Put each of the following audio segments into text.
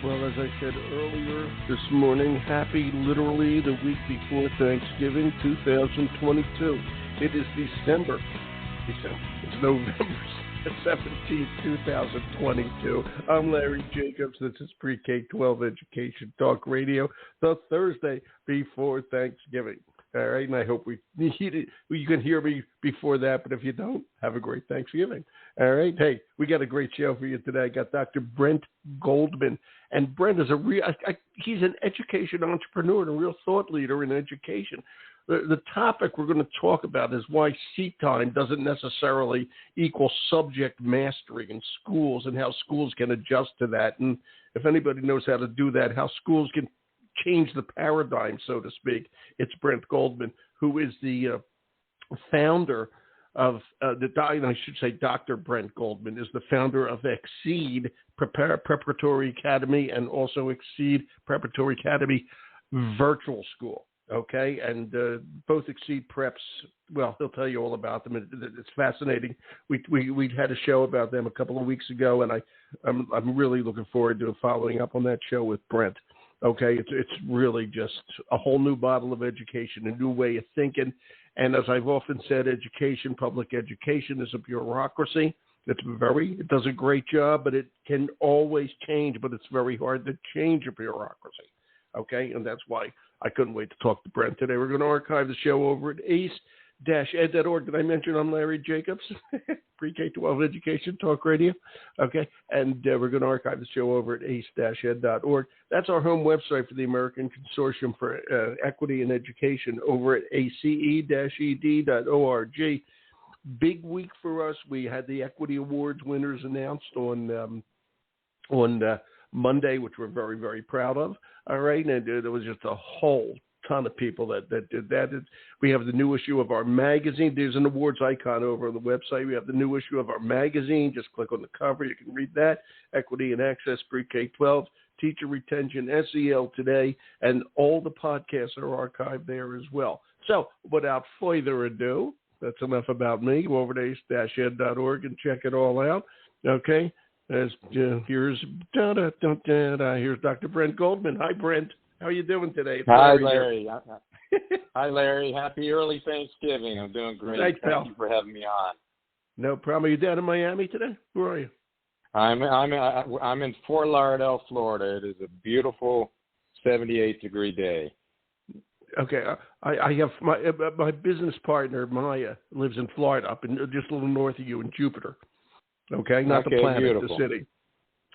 Well, as I said earlier this morning, happy literally the week before Thanksgiving 2022. It is December. It's November 17th, 2022. I'm Larry Jacobs. This is Pre-K-12 Education Talk Radio, the Thursday before Thanksgiving. All right, and I hope you can hear me before that, but if you don't, have a great Thanksgiving. All right, hey, we got a great show for you today. I got Dr. Brent Goldman, and Brent is he's an education entrepreneur and a real thought leader in education. The topic we're going to talk about is why seat time doesn't necessarily equal subject mastery in schools and how schools can adjust to that. And if anybody knows how to do that, how schools can change the paradigm, so to speak. It's Brent Goldman, who is the founder of Dr. Brent Goldman is the founder of Exceed Preparatory Academy and also Exceed Preparatory Academy Virtual School. Okay, and both Exceed Preps, well, he'll tell you all about them. It's fascinating. We had a show about them a couple of weeks ago, and I'm really looking forward to following up on that show with Brent. Okay, it's really just a whole new model of education, a new way of thinking. And as I've often said, public education is a bureaucracy. It does a great job, but it can always change, but it's very hard to change a bureaucracy. Okay, and that's why I couldn't wait to talk to Brent today. We're going to archive the show over at ace-ed.org. Did I mention I'm Larry Jacobs? Pre-K-12 Education Talk Radio. Okay, and we're going to archive the show over at ace-ed.org. That's our home website for the American Consortium for Equity in Education over at ace-ed.org. Big week for us. We had the Equity Awards winners announced on Monday, which we're very, very proud of. All right, and there was just a whole ton of people that did that. We have the new issue of our magazine. There's an awards icon over on the website. We have the new issue of our magazine. Just click on the cover. You can read that. Equity and Access, Pre-K-12, Teacher Retention, SEL Today, and all the podcasts are archived there as well. So without further ado, that's enough about me. Go over to ace-ed.org and check it all out. Okay. Here's Dr. Brent Goldman. Hi, Brent. How are you doing today? Hi, Larry. Hi, Larry. Happy early Thanksgiving. I'm doing great. Thanks, pal. Thank you for having me on. No problem. Are you down in Miami today? Where are you? I'm in Fort Lauderdale, Florida. It is a beautiful 78-degree day. Okay. I have my business partner, Maya, lives in Florida, up in just a little north of you in Jupiter. Okay, not the planet, beautiful. The city.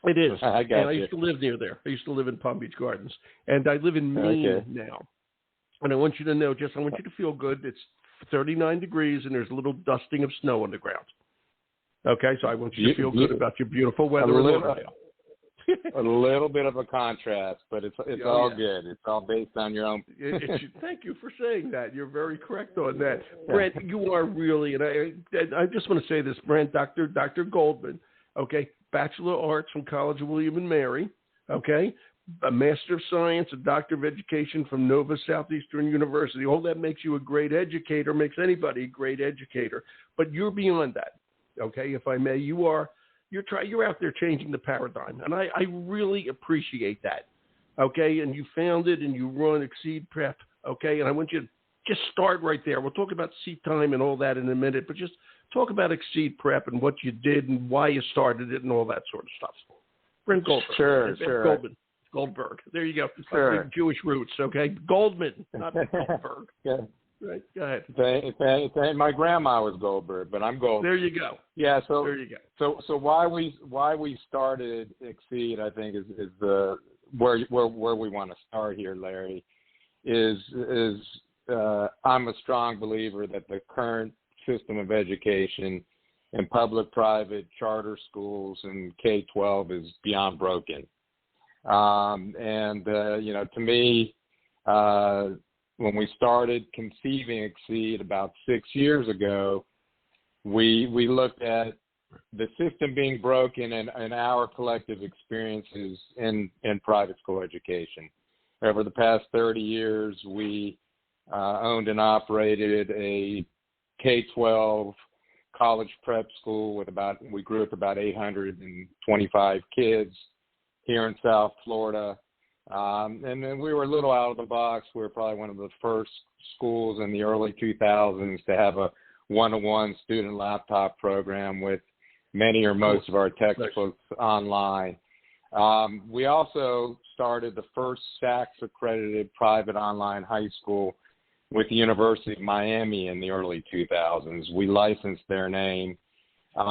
It is. I used to live near there. I used to live in Palm Beach Gardens, and I live in Maine now. And I want you to know, I want you to feel good. It's 39 degrees, and there's a little dusting of snow on the ground. Okay, so I want you to feel good about your beautiful weather in Lauderdale. A little bit of a contrast, but it's all good. It's all based on your own. Thank you for saying that. You're very correct on that. Brent, you are really, and I just want to say this, Brent, Dr. Goldman, okay, Bachelor of Arts from College of William and Mary, okay, a Master of Science, a Doctor of Education from Nova Southeastern University. All that makes you a great educator, makes anybody a great educator. But you're beyond that, okay, if I may. You're out there changing the paradigm, and I really appreciate that, okay? And you founded and you run Exceed Prep, okay? And I want you to just start right there. We'll talk about seat time and all that in a minute, but just talk about Exceed Prep and what you did and why you started it and all that sort of stuff. Brent Goldberg. Sure. Goldberg. There you go. Sure. Jewish roots, okay? Goldman, not Goldberg. Yeah. Right, go ahead. My grandma was Goldberg, but I'm Goldberg. There you go. Yeah, so there you go. So why we started Exceed, I think, is the where we want to start here, Larry. Is I'm a strong believer that the current system of education in public, private, charter schools and K-12 is beyond broken. To me, when we started conceiving Exceed about 6 years ago, we looked at the system being broken and our collective experiences in private school education. Over the past 30 years, we owned and operated a K-12 college prep school we grew up about 825 kids. here in South Florida. And then we were a little out of the box. We were probably one of the first schools in the early 2000s to have a one-to-one student laptop program with many or most of our textbooks online. We also started the first SACS accredited private online high school with the University of Miami in the early 2000s. We licensed their name. At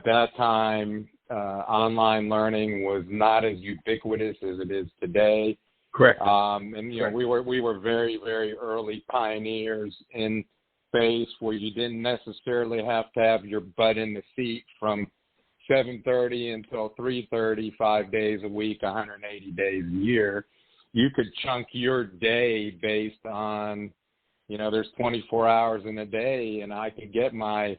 that time, online learning was not as ubiquitous as it is today. Correct. Correct. We were very, very early pioneers in space where you didn't necessarily have to have your butt in the seat from 7:30 until 3:30, 5 days a week, 180 days a year. You could chunk your day based on, there's 24 hours in a day, and I could get my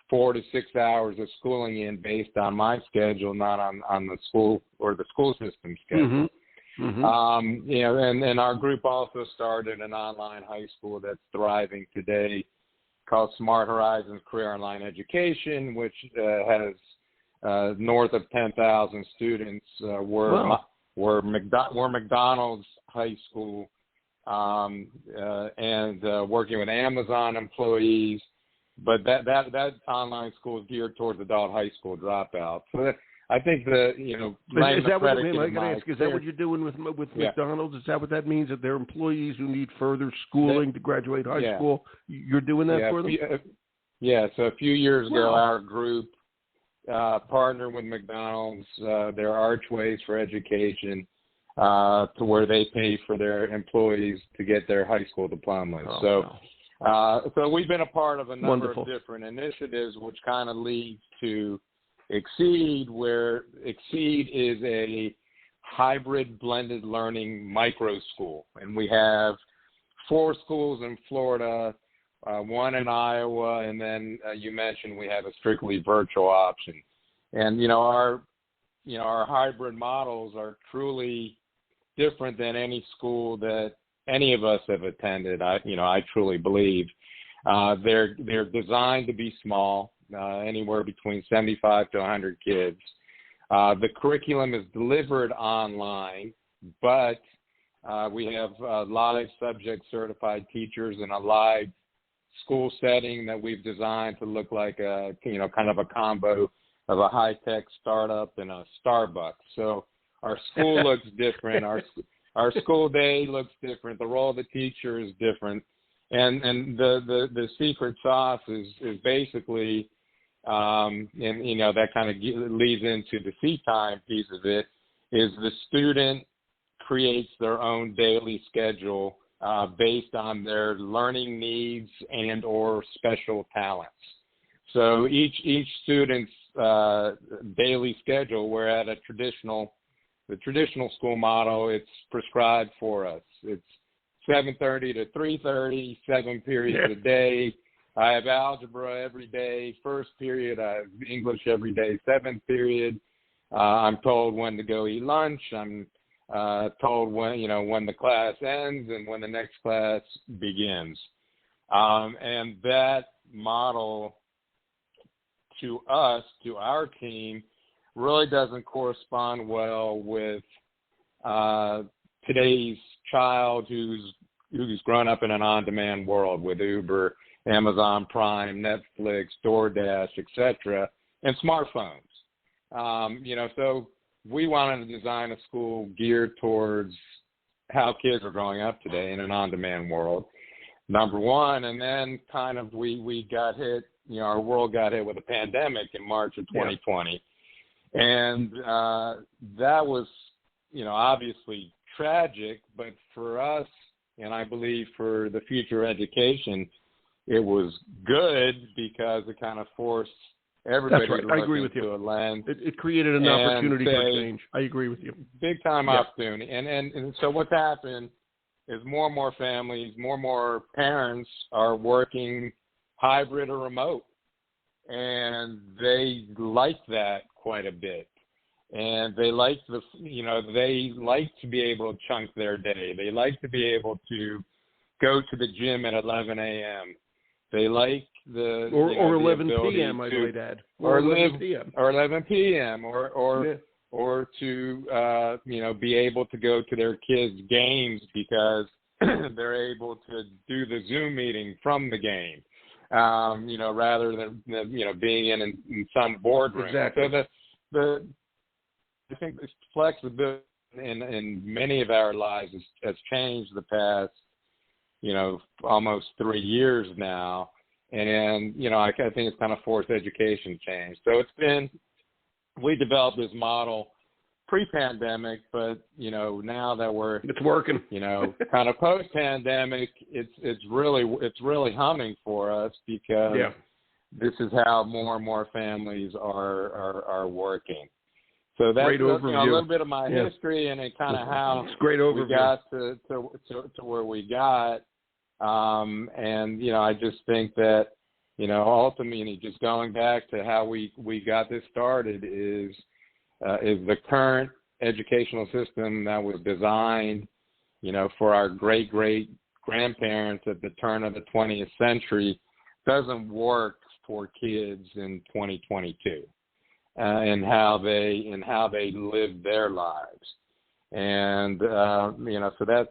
4 to 6 hours of schooling in based on my schedule, not on the school or the school system schedule. Mm-hmm. And our group also started an online high school that's thriving today called Smart Horizons Career Online Education, which has north of 10,000 students. We're McDonald's high school, and working with Amazon employees. But that online school is geared towards adult high school dropouts. So I think is that what you're doing with McDonald's? Is that what that means? That they're employees who need further schooling to graduate high school? You're doing that for them? So a few years ago, our group partnered with McDonald's, their Archways for Education, to where they pay for their employees to get their high school diplomas. So we've been a part of a number of different initiatives, which kind of leads to Exceed, where Exceed is a hybrid blended learning micro school. And we have 4 schools in Florida, 1 in Iowa, and then you mentioned we have a strictly virtual option. And, our hybrid models are truly different than any school that any of us have attended. I truly believe they're designed to be small, anywhere between 75 to 100 kids. The curriculum is delivered online, but we have live subject certified teachers in a live school setting that we've designed to look like a kind of a combo of a high-tech startup and a Starbucks. So our school looks different. Our school day looks different. The role of the teacher is different. And the secret sauce is basically, that kind of leads into the seat time piece of it, is the student creates their own daily schedule based on their learning needs and or special talents. So each student's daily schedule, where at the traditional school model, it's prescribed for us. It's 7:30 to 3:30, 7 periods a day. I have algebra every day. First period, I have English every day. 7th period, I'm told when to go eat lunch. I'm told when the class ends and when the next class begins. And that model to us, to our team, really doesn't correspond well with today's child who's grown up in an on-demand world with Uber, Amazon Prime, Netflix, DoorDash, etc., and smartphones. So we wanted to design a school geared towards how kids are growing up today in an on-demand world, number one. And then kind of we got hit, our world got hit with a pandemic in March of 2020. And that was, obviously tragic, but for us, and I believe for the future education, it was good because it kind of forced everybody to look into a lens. It created an opportunity for change. I agree with you. Big time opportunity. And so what's happened is more and more families, more and more parents are working hybrid or remote. And they like that quite a bit. And they like they like to be able to chunk their day. They like to be able to go to the gym at 11 a.m. They like or 11 p.m. I might add, or 11 p.m. or 11 p.m. or to be able to go to their kids' games because they're able to do the Zoom meeting from the game, rather than being in some boardroom. Exactly. So I think this flexibility in many of our lives has changed the past, almost 3 years now. And, I think it's kind of forced education change. So we developed this model pre-pandemic, but, now that it's working, kind of post-pandemic, it's really humming for us because this is how more and more families are working. So that's great overview. A little bit of my history and kind of how great overview. We got to where we got. And, I just think that, ultimately just going back to how we got this started is the current educational system that was designed, for our great-great-grandparents at the turn of the 20th century doesn't work for kids in 2022. And how they live their lives, and so that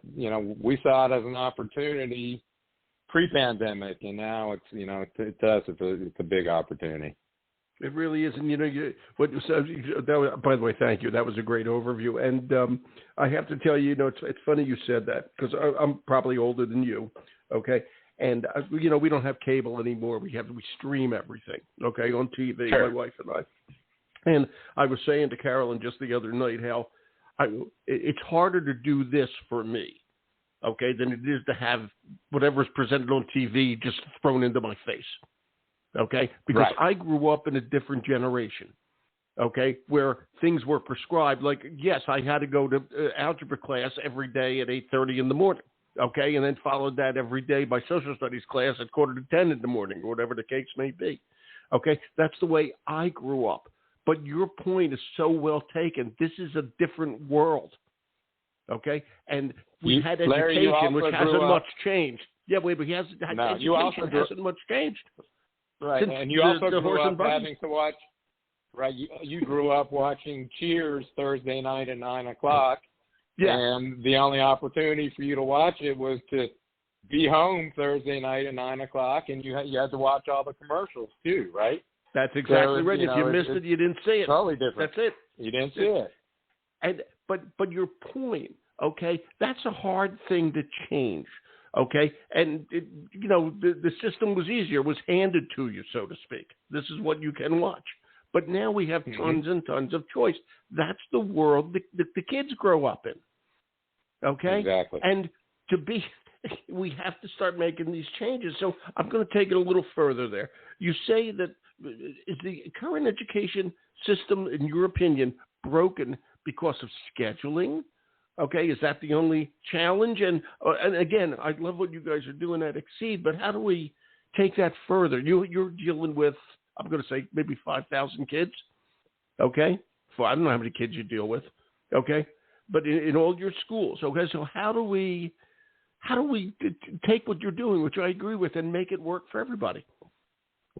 we saw it as an opportunity pre-pandemic, and now it's a big opportunity. It really is, and by the way, thank you. That was a great overview, and I have to tell you, it's funny you said that because I'm probably older than you, okay. And we don't have cable anymore. We stream everything, okay, on TV. Sure. My wife and I. And I was saying to Carolyn just the other night how it's harder to do this for me, okay, than it is to have whatever's presented on TV just thrown into my face, okay? Because right. I grew up in a different generation, okay, where things were prescribed. Like, yes, I had to go to algebra class every day at 8:30 in the morning, okay, and then followed that every day by social studies class at 9:45 in the morning, or whatever the case may be, okay? That's the way I grew up. But your point is so well taken. This is a different world, okay? And we had education, which hasn't much changed. Yeah, wait, but education hasn't much changed. Right, and you also grew up having to watch. Right, you grew up watching Cheers Thursday night at 9 o'clock. Yeah. And the only opportunity for you to watch it was to be home Thursday night at 9 o'clock, and you had to watch all the commercials too, right? That's exactly right. If you missed it, you didn't see it. Totally different. That's it. You didn't see it. And but your point, okay, that's a hard thing to change, okay? And the system was easier, it was handed to you, so to speak. This is what you can watch. But now we have tons and tons of choice. That's the world that the kids grow up in, okay? Exactly. And we have to start making these changes. So I'm going to take it a little further there. You say that is the current education system, in your opinion, broken because of scheduling? Okay, is that the only challenge? And again, I love what you guys are doing at Exceed, but how do we take that further? You're dealing with, I'm going to say, maybe 5,000 kids, okay? I don't know how many kids you deal with, okay? But in all your schools, okay? So how do we take what you're doing, which I agree with, and make it work for everybody?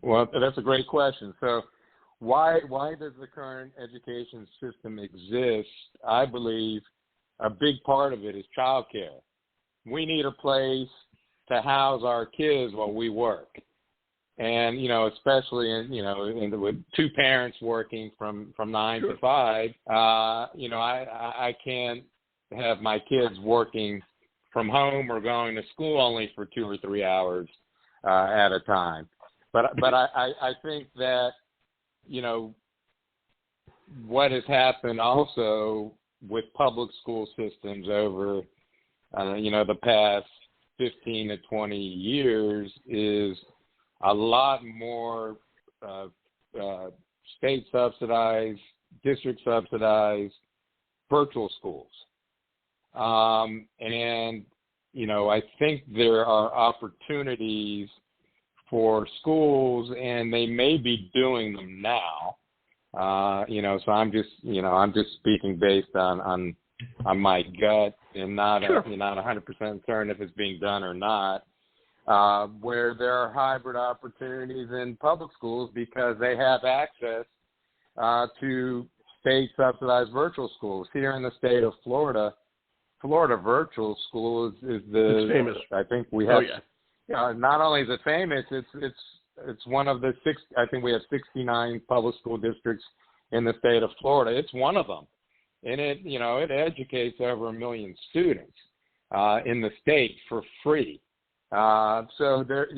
Well, that's a great question. So why does the current education system exist? I believe a big part of it is childcare. We need a place to house our kids while we work. And, especially with two parents working from 9 to 5, I can't have my kids working from home or going to school only for 2 or 3 hours at a time. But I think that, what has happened also with public school systems over, the past 15 to 20 years is a lot more state subsidized, district subsidized virtual schools. And, I think there are opportunities for schools, and they may be doing them now. So I'm just speaking based on my gut and not 100% certain if it's being done or not. where there are hybrid opportunities in public schools because they have access to state-subsidized virtual schools. Here in the state of Florida, Florida Virtual School is the it's famous. I think we have. Oh, yeah. Not only is it famous, it's one of the six. I think we have 69 public school districts in the state of Florida. It's one of them, and it educates over 1 million students in the state for free. So there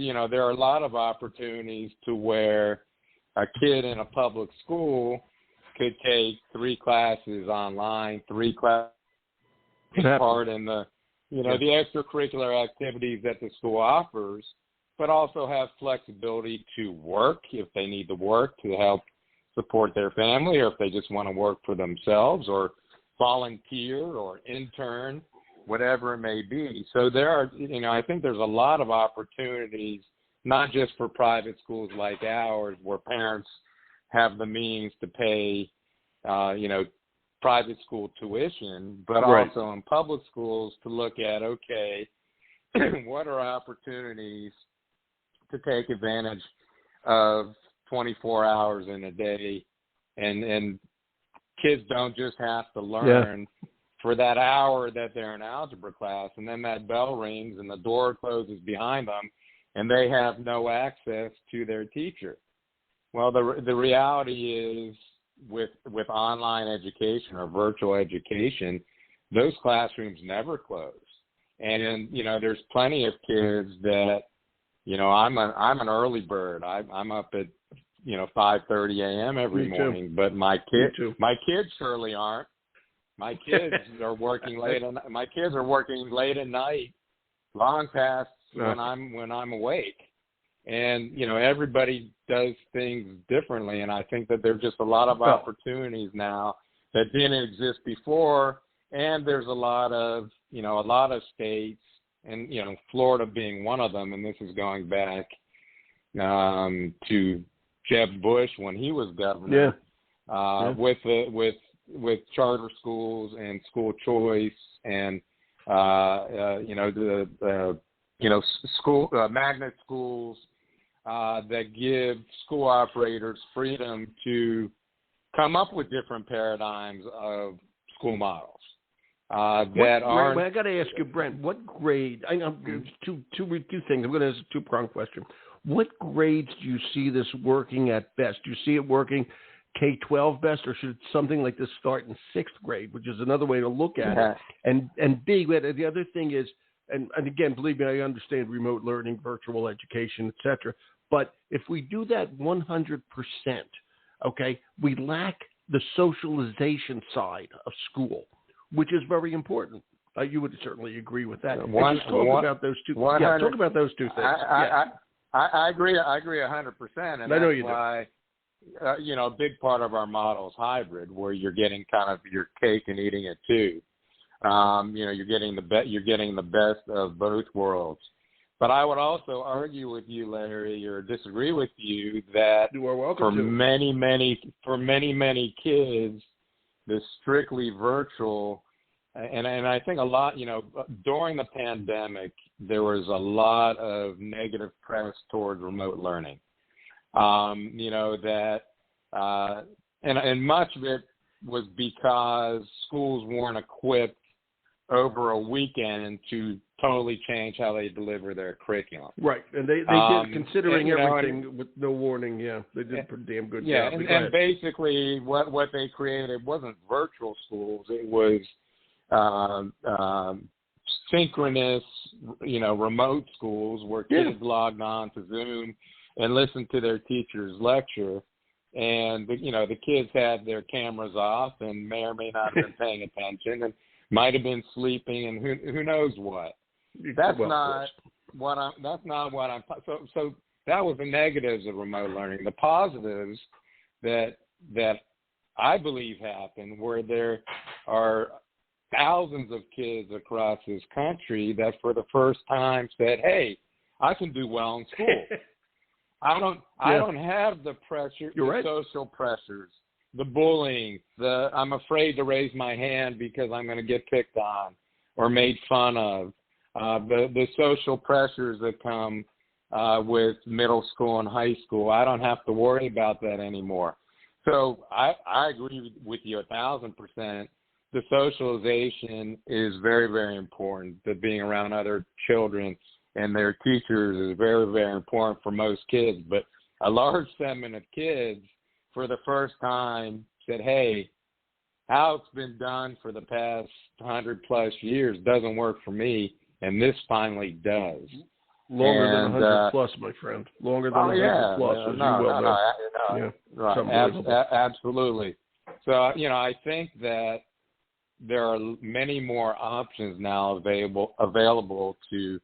are a lot of opportunities to where a kid in a public school could take 3 classes online, 3 classes part in the the extracurricular activities that the school offers, but also have flexibility to work if they need to work to help support their family, or if they just want to work for themselves, or volunteer or intern, whatever it may be. So there are, I think there's a lot of opportunities, not just for private schools like ours, where parents have the means to pay, private school tuition, but right. also in public schools to look at, okay, what are opportunities to take advantage of 24 hours in a day, and kids don't just have to learn for that hour that they're in algebra class, and then that bell rings and the door closes behind them, and they have no access to their teacher. Well, the reality is, with online education or virtual education, those classrooms never close. And there's plenty of kids that, I'm an early bird. I'm up at 5:30 a.m. every morning, but my kids surely aren't. My kids are working late. My kids are working late at night, long past when I'm awake. And, everybody does things differently. And I think that there's just a lot of opportunities now that didn't exist before. And there's a lot of states, and, Florida being one of them. And this is going back to Jeb Bush when he was governor, with charter schools and school choice and, school magnet schools that give school operators freedom to come up with different paradigms of school models I got to ask you, Brent, what grade? I know two things. I'm going to ask a two-pronged question. What grades do you see this working at best? Do you see it working K-12 best, or should something like this start in 6th grade, which is another way to look at it? And B, the other thing is, and again, believe me, I understand remote learning, virtual education, et cetera. But if we do that 100%, okay, we lack the socialization side of school, which is very important. You would certainly agree with that. Talk about those two things. I agree 100%, and I know that's you why a big part of our model is hybrid, where you're getting kind of your cake and eating it too. You're getting the best of both worlds. But I would also argue with you, Larry, or disagree with you that for many kids, the strictly virtual, and I think a lot, during the pandemic, there was a lot of negative press towards remote learning. And much of it was because schools weren't equipped over a weekend to totally change how they deliver their curriculum. Right, and they did, considering everything with no warning. Yeah, they did a pretty damn good job. And basically, what they created wasn't virtual schools; it was synchronous, remote schools where kids logged on to Zoom and listened to their teacher's lecture. And the kids had their cameras off and may or may not have been paying attention and might have been sleeping and who knows what. That's not what I'm. So that was the negatives of remote learning. The positives that I believe happened were there are thousands of kids across this country that for the first time said, "Hey, I can do well in school. I don't have the pressure, social pressures, the bullying, I'm afraid to raise my hand because I'm going to get picked on or made fun of. the social pressures that come with middle school and high school. I don't have to worry about that anymore. So I agree with you 1,000%. The socialization is very, very important. The being around other children and their teachers is very, very important for most kids. But a large segment of kids, for the first time, said, hey, how it's been done for the past 100+ years doesn't work for me, and this finally does. Longer than 100 plus, my friend. Longer than 100 plus, as you well know. Yeah, right. Absolutely. So, I think that there are many more options now available to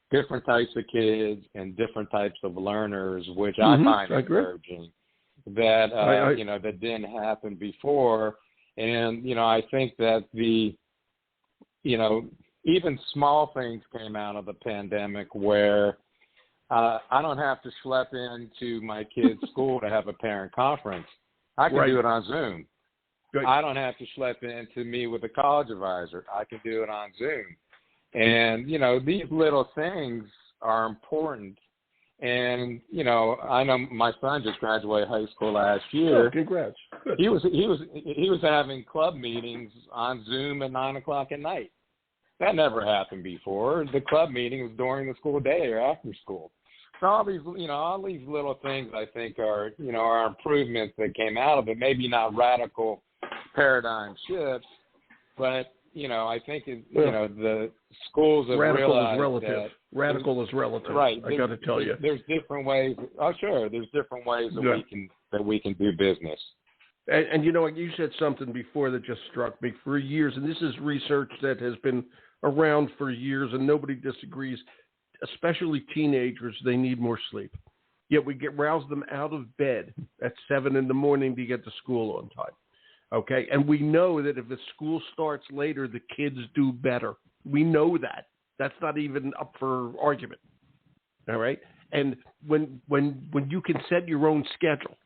different types of kids and different types of learners, which I find encouraging. That that didn't happen before, and I think that even small things came out of the pandemic where I don't have to schlep into my kid's school to have a parent conference. I can do it on Zoom. Good. I don't have to schlep in to meet with a college advisor. I can do it on Zoom. And, these little things are important. And, I know my son just graduated high school last year. Oh, congrats. Good. He was having club meetings on Zoom at 9:00 at night. That never happened before. The club meeting was during the school day or after school. So all these little things I think are improvements that came out of it. Maybe not radical paradigm shifts, but I think the schools have realized that radical is relative. Right. I got to tell you, there's different ways. Oh, sure. There's different ways that we can do business. And you said something before that just struck me for years, and this is research that has been around for years, and nobody disagrees. Especially teenagers, they need more sleep. Yet we rouse them out of bed at 7 a.m. to get to school on time. Okay, and we know that if the school starts later, the kids do better. We know that. That's not even up for argument. All right, and when you can set your own schedule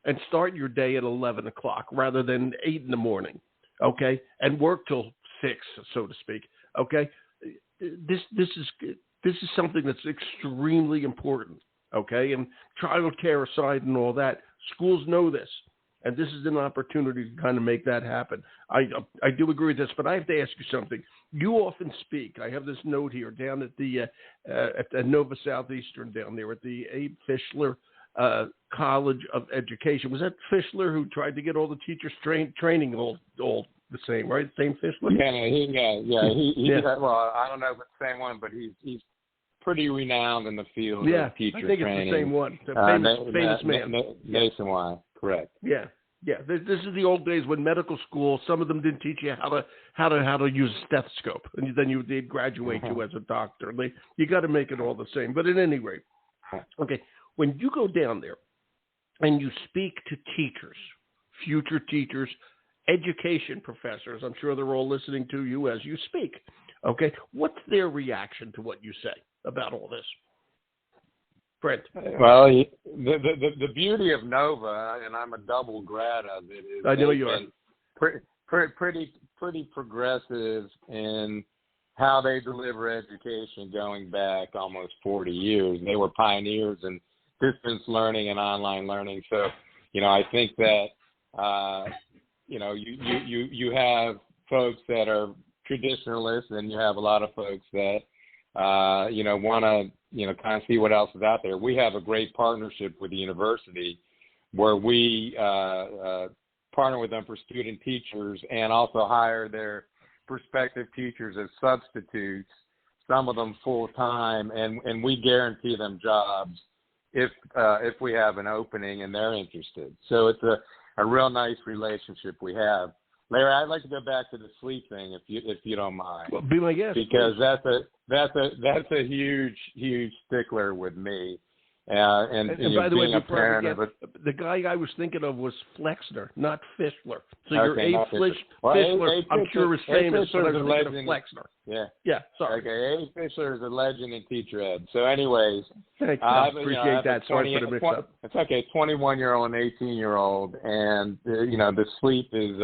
and start your day at 11 o'clock rather than 8 a.m, okay, and work till 6, so to speak. Okay, this is something that's extremely important. Okay, and child care aside and all that, schools know this. And this is an opportunity to kind of make that happen. I do agree with this, but I have to ask you something. You often speak. I have this note here down at the Nova Southeastern down there at the Abe Fischler College of Education. Was that Fischler who tried to get all the teachers training all the same, right? Same Fischler? Yeah. Well, I don't know if it's the same one, but he's pretty renowned in the field of teacher training. I think it's the same one. The famous man. Nationwide. Correct. Yeah. This is the old days when medical school. Some of them didn't teach you how to use a stethoscope, and then they'd graduate you as a doctor. You got to make it all the same. But at any rate, okay, when you go down there and you speak to teachers, future teachers, education professors, I'm sure they're all listening to you as you speak. Okay, what's their reaction to what you say about all this? Brent. Well, the beauty of Nova, and I'm a double grad of it, is I know you are pretty progressive in how they deliver education going back almost 40 years. They were pioneers in distance learning and online learning. So, I think that you have folks that are traditionalists, and you have a lot of folks that want to kind of see what else is out there. We have a great partnership with the university where we partner with them for student teachers and also hire their prospective teachers as substitutes, some of them full-time, and we guarantee them jobs if we have an opening and they're interested. So it's a real nice relationship we have. Larry, I'd like to go back to the sleep thing, if you don't mind. Well, be my guest. Because that's a huge stickler with me. And by the way, the guy I was thinking of was Flexner, not Fischler. So your Abe Fischler, I'm sure is famous, but I was thinking of Flexner. Yeah. Sorry. Okay, Abe Fischler is a legend in teacher ed. So, anyways, thanks. I appreciate that. Sorry for the mix-up. It's okay. 21-year-old and 18-year-old, and the sleep is.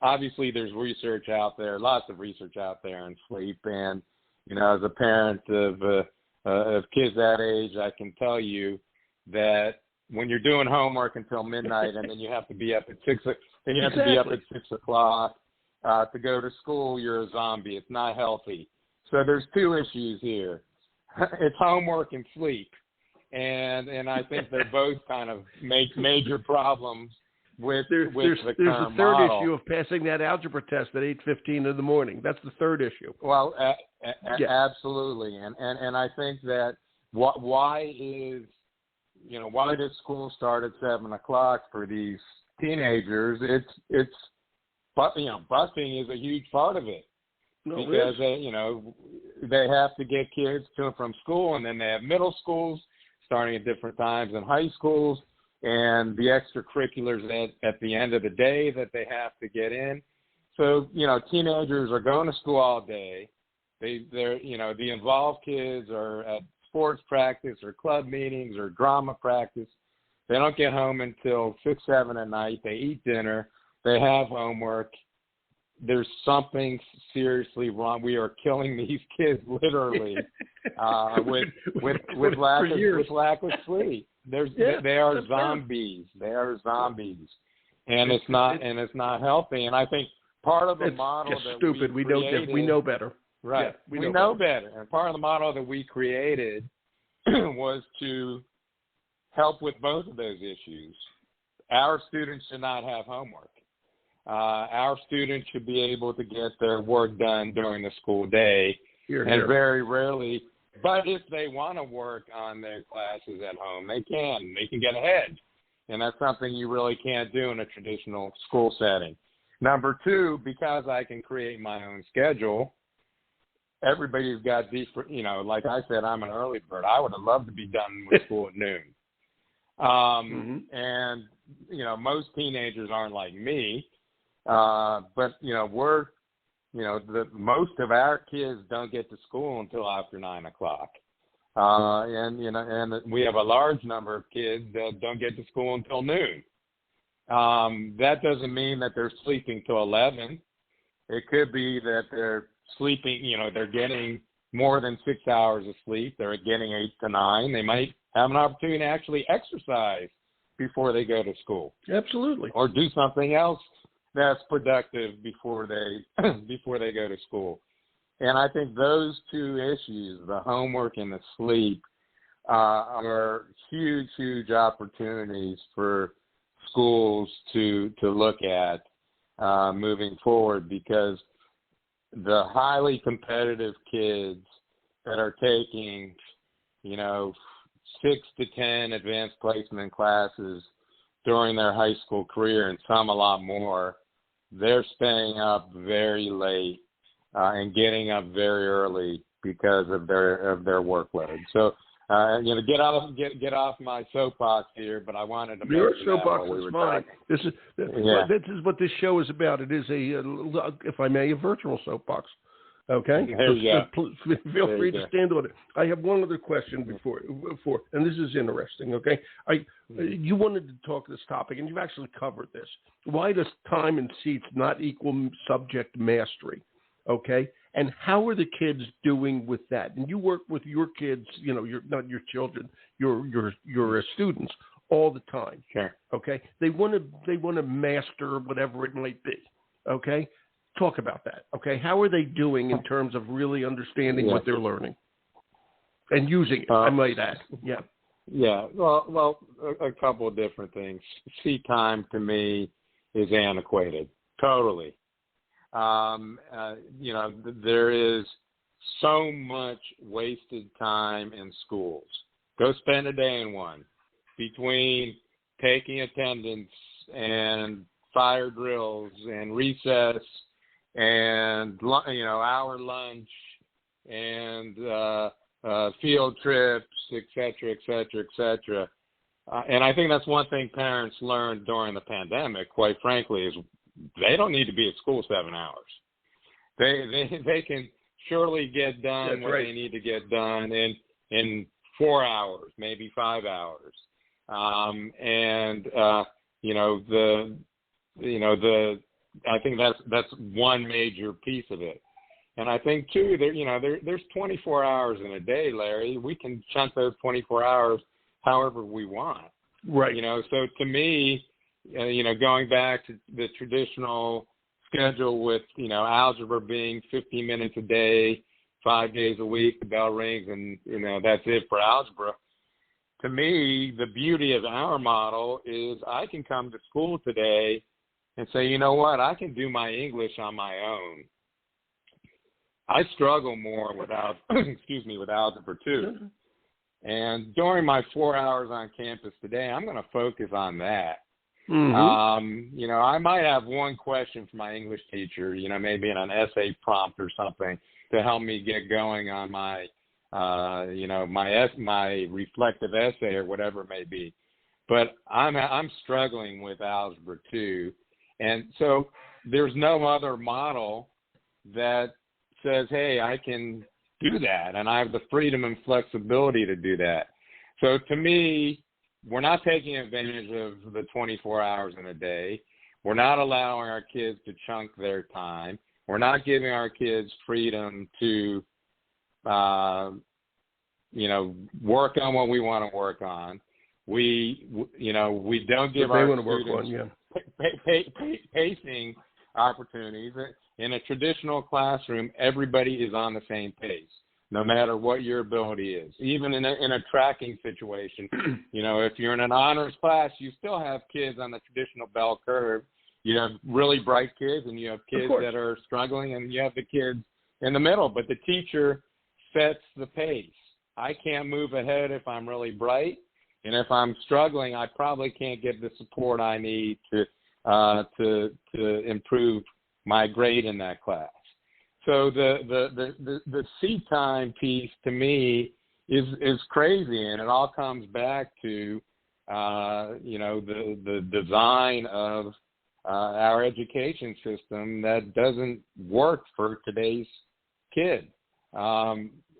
Obviously there's research out there, lots of research out there on sleep, and As a parent of kids that age, I can tell you that when you're doing homework until midnight and then you have to be up at 6 o'clock to go to school, you're a zombie. It's not healthy. So there's two issues here. It's homework and sleep. And I think they're both kind of make major problems with the there's current a third model. issue of passing that algebra test at 8:15 in the morning. That's the third issue. Well, absolutely. And I think that why does school start at 7 o'clock for these teenagers? Busing is a huge part of it. No, because they have to get kids to and from school, and then they have middle schools starting at different times in high schools, and the extracurriculars at the end of the day that they have to get in. So, teenagers are going to school all day. The involved kids are at sports practice or club meetings or drama practice. They don't get home until 6, 7 at night. They eat dinner. They have homework. There's something seriously wrong. We are killing these kids literally with lack of sleep. They are zombies. They are zombies, and it's not healthy. And I think part of the model that stupid. We know better. Right. Yeah, we know better. And part of the model that we created was to help with both of those issues. Our students should not have homework. Our students should be able to get their work done during the school day. And very rarely, but if they want to work on their classes at home, they can. They can get ahead. And that's something you really can't do in a traditional school setting. Number two, because I can create my own schedule, everybody's got different, like I said, I'm an early bird. I would have loved to be done with school at noon. And, most teenagers aren't like me. But most of our kids don't get to school until after 9 o'clock. And we have a large number of kids that don't get to school until noon. That doesn't mean that they're sleeping till 11. It could be that they're sleeping, they're getting more than 6 hours of sleep. They're getting 8 to 9. They might have an opportunity to actually exercise before they go to school. Absolutely. Or do something else that's productive before they go to school. And I think those two issues, the homework and the sleep, are huge, huge opportunities for schools to look at moving forward, because the highly competitive kids that are taking, 6 to 10 advanced placement classes during their high school career, and some a lot more, they're staying up very late and getting up very early because of their workload. So, get off my soapbox here, but I wanted to. Your soapbox is fine. This is what this show is about. It is if I may, a virtual soapbox. Okay. Feel free to stand on it. I have one other question before, and this is interesting. Okay. You wanted to talk this topic, and you've actually covered this. Why does time and seats not equal subject mastery? Okay. And how are the kids doing with that? And you work with your kids, you're not your children, your students all the time. Sure. Okay. They want to master whatever it might be. Okay. Talk about that. Okay. How are they doing in terms of really understanding what they're learning and using it? I might add. Yeah. Yeah. Well, a couple of different things. Seat time to me is antiquated. Totally. There is so much wasted time in schools. Go spend a day in one, between taking attendance and fire drills and recess and, hour lunch and field trips, et cetera, et cetera, et cetera. And I think that's one thing parents learned during the pandemic, quite frankly, is they don't need to be at school 7 hours. They can surely get done what they need to get done in 4 hours, maybe 5 hours. I think that's one major piece of it. And I think too that there's 24 hours in a day, Larry. We can chunk those 24 hours however we want. Right. So to me, going back to the traditional schedule with algebra being 15 minutes a day, 5 days a week, the bell rings, and that's it for algebra. To me, the beauty of our model is I can come to school today and say, you know what, I can do my English on my own. I struggle more with algebra too. And during my 4 hours on campus today, I'm going to focus on that. Mm-hmm. I might have one question for my English teacher, maybe in an essay prompt or something to help me get going on my my reflective essay or whatever it may be. But I'm struggling with algebra too. And so there's no other model that says, hey, I can do that, and I have the freedom and flexibility to do that. So to me, we're not taking advantage of the 24 hours in a day. We're not allowing our kids to chunk their time. We're not giving our kids freedom to work on what we want to work on. We don't give our students pacing opportunities. In a traditional classroom, everybody is on the same pace, no matter what your ability is. Even in a tracking situation, if you're in an honors class, you still have kids on the traditional bell curve. You have really bright kids, and you have kids that are struggling, and you have the kids in the middle. But the teacher sets the pace. I can't move ahead if I'm really bright, and if I'm struggling, I probably can't get the support I need to improve my grade in that class. So the seat time piece to me is crazy, and it all comes back to the design of our education system that doesn't work for today's kid.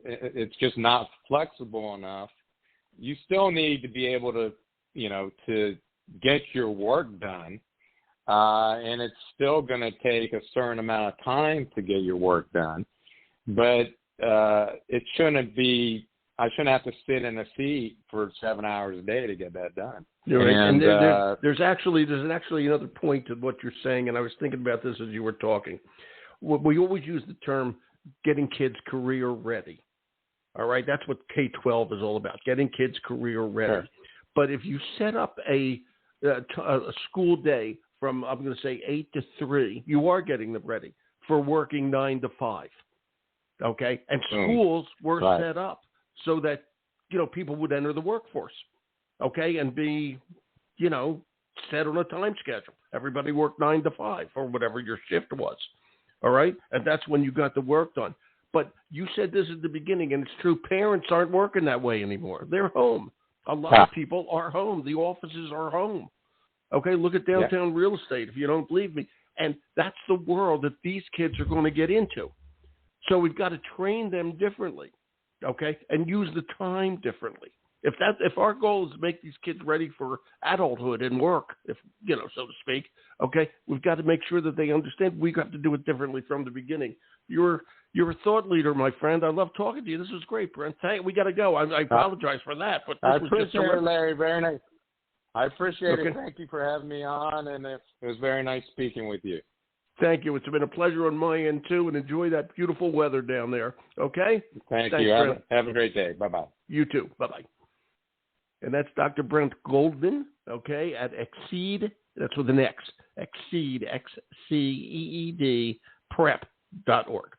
It's just not flexible enough. You still need to be able to get your work done. And it's still going to take a certain amount of time to get your work done. But it shouldn't be, I shouldn't have to sit in a seat for 7 hours a day to get that done. You're right. And there's actually another point to what you're saying, and I was thinking about this as you were talking. We always use the term getting kids career ready. All right? That's what K-12 is all about, getting kids career ready. Sure. But if you set up a school day from, I'm going to say 8 to 3, you are getting them ready for working 9 to 5. Okay? And schools were set up so that, people would enter the workforce. Okay? And be, set on a time schedule. Everybody worked 9 to 5 or whatever your shift was. All right? And that's when you got the work done. But you said this at the beginning, and it's true. Parents aren't working that way anymore. They're home. A lot of people are home. The offices are home. Okay, look at downtown real estate if you don't believe me. And that's the world that these kids are going to get into. So we've got to train them differently, okay, and use the time differently. If our goal is to make these kids ready for adulthood and work, so to speak, okay, we've got to make sure that they understand we've got to do it differently from the beginning. You're a thought leader, my friend. I love talking to you. This was great, Brent. We got to go. I apologize for that, but I appreciate it, Larry. Very nice. I appreciate it. Thank you for having me on, and it was very nice speaking with you. Thank you. It's been a pleasure on my end, too, and enjoy that beautiful weather down there, okay? Thanks, you. Have a great day. Bye-bye. You too. Bye-bye. And that's Dr. Brent Goldman, okay, at Exceed, that's with an X, Exceed, Xceed, prep.org.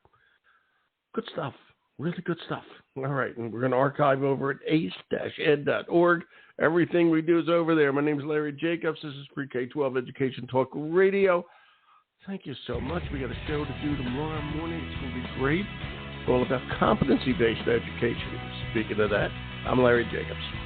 Good stuff. Really good stuff. All right, and we're going to archive over at ace-ed.org. Everything we do is over there. My name is Larry Jacobs. This is Pre-K-12 Education Talk Radio. Thank you so much. We got a show to do tomorrow morning. It's going to be great. All about competency-based education. Speaking of that, I'm Larry Jacobs.